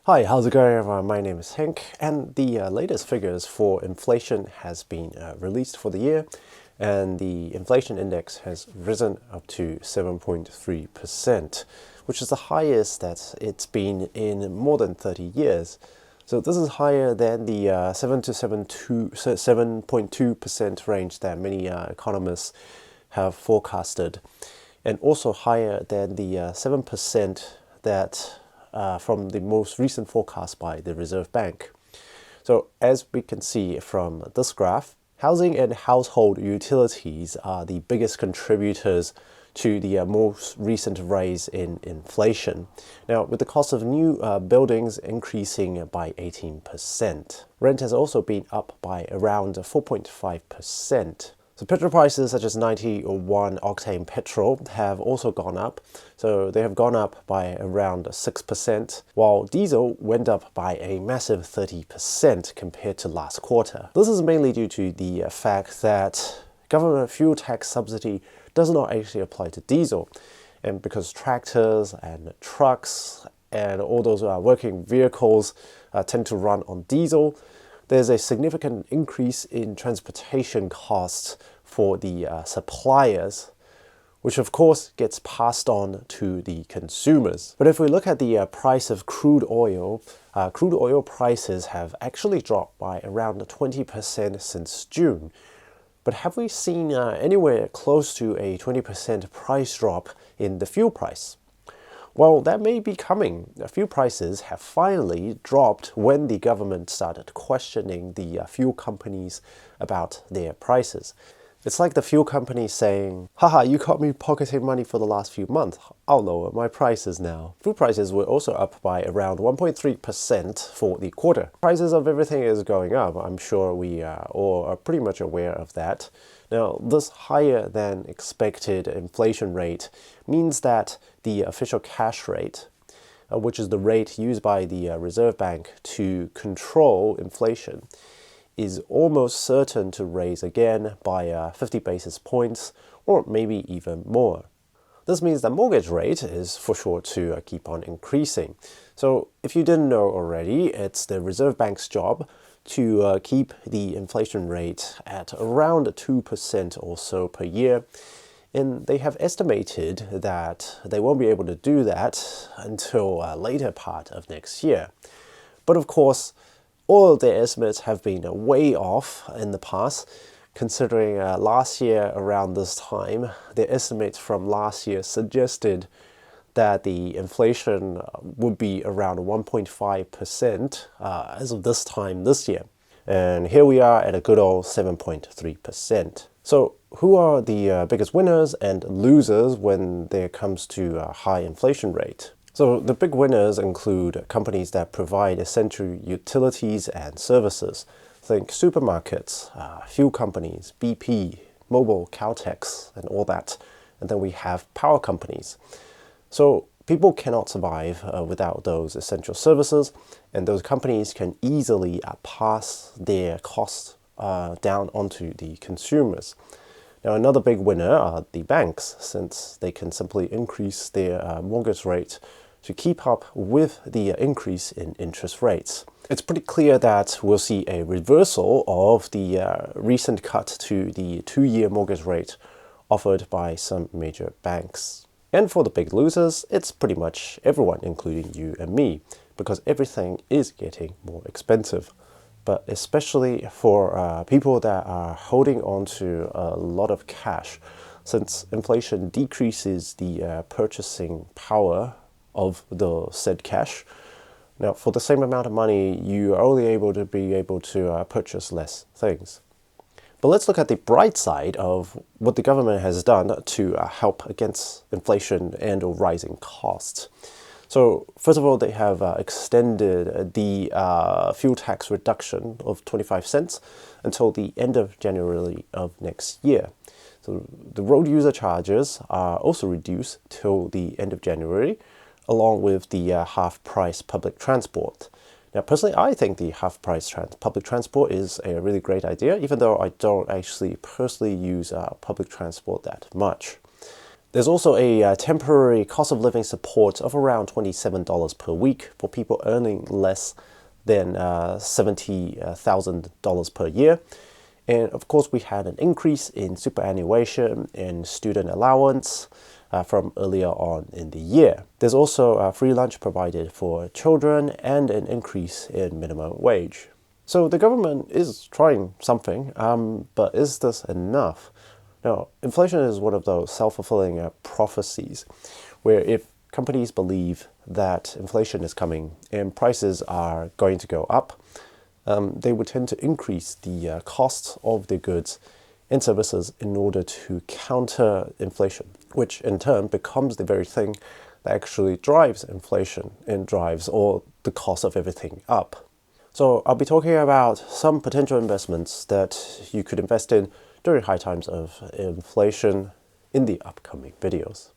Hi, how's it going everyone? My name is Hank, and the latest figures for inflation has been released for the year, and the inflation index has risen up to 7.3%, which is the highest that it's been in more than 30 years. So this is higher than the 7.2% range that many economists have forecasted, and also higher than the 7% that from the most recent forecast by the Reserve Bank. So as we can see from this graph, housing and household utilities are the biggest contributors to the most recent rise in inflation. Now, with the cost of new buildings increasing by 18%, rent has also been up by around 4.5%. So petrol prices such as 91 octane petrol have also gone up. So they have gone up by around 6%, while diesel went up by a massive 30% compared to last quarter. This is mainly due to the fact that government fuel tax subsidy does not actually apply to diesel. And because tractors and trucks and all those working vehicles tend to run on diesel, there's a significant increase in transportation costs for the suppliers, which of course gets passed on to the consumers. But if we look at the price of crude oil prices have actually dropped by around 20% since June. But have we seen anywhere close to a 20% price drop in the fuel price? Well, that may be coming. Fuel prices have finally dropped when the government started questioning the fuel companies about their prices. It's like the fuel company saying, haha, you caught me pocketing money for the last few months. I'll lower my prices now. Food prices were also up by around 1.3% for the quarter. Prices of everything is going up. I'm sure we all are pretty much aware of that. Now, this higher than expected inflation rate means that the official cash rate, which is the rate used by the Reserve Bank to control inflation, is almost certain to raise again by 50 basis points or maybe even more. This means the mortgage rate is for sure to keep on increasing. So if you didn't know already, it's the Reserve Bank's job to keep the inflation rate at around 2% or so per year. And they have estimated that they won't be able to do that until a later part of next year. But of course, all of their estimates have been way off in the past, considering last year around this time, their estimates from last year suggested that the inflation would be around 1.5% as of this time this year. And here we are at a good old 7.3%. So who are the biggest winners and losers when it comes to a high inflation rate? So the big winners include companies that provide essential utilities and services. Think supermarkets, fuel companies, BP, Mobil, Caltex, and all that. And then we have power companies. So people cannot survive without those essential services, and those companies can easily pass their costs down onto the consumers. Now, another big winner are the banks, since they can simply increase their mortgage rate to keep up with the increase in interest rates. It's pretty clear that we'll see a reversal of the recent cut to the 2-year mortgage rate offered by some major banks. And for the big losers, it's pretty much everyone, including you and me, because everything is getting more expensive. But especially for people that are holding on to a lot of cash, since inflation decreases the purchasing power of the said cash. Now, for the same amount of money, you are only able to purchase less things. But let's look at the bright side of what the government has done to help against inflation and or rising costs. So first of all, they have extended the fuel tax reduction of 25 cents until the end of January of next year. So the road user charges are also reduced till the end of January, along with the half-price public transport. Now, personally, I think the half-price public transport is a really great idea, even though I don't actually personally use public transport that much. There's also a temporary cost of living support of around $27 per week for people earning less than $70,000 per year. And of course, we had an increase in superannuation and student allowance from earlier on in the year. There's also free lunch provided for children and an increase in minimum wage. So the government is trying something, but is this enough? Now, inflation is one of those self-fulfilling prophecies, where if companies believe that inflation is coming and prices are going to go up, they would tend to increase the costs of their goods and services in order to counter inflation, which in turn becomes the very thing that actually drives inflation and drives all the cost of everything up. So I'll be talking about some potential investments that you could invest in during high times of inflation in the upcoming videos.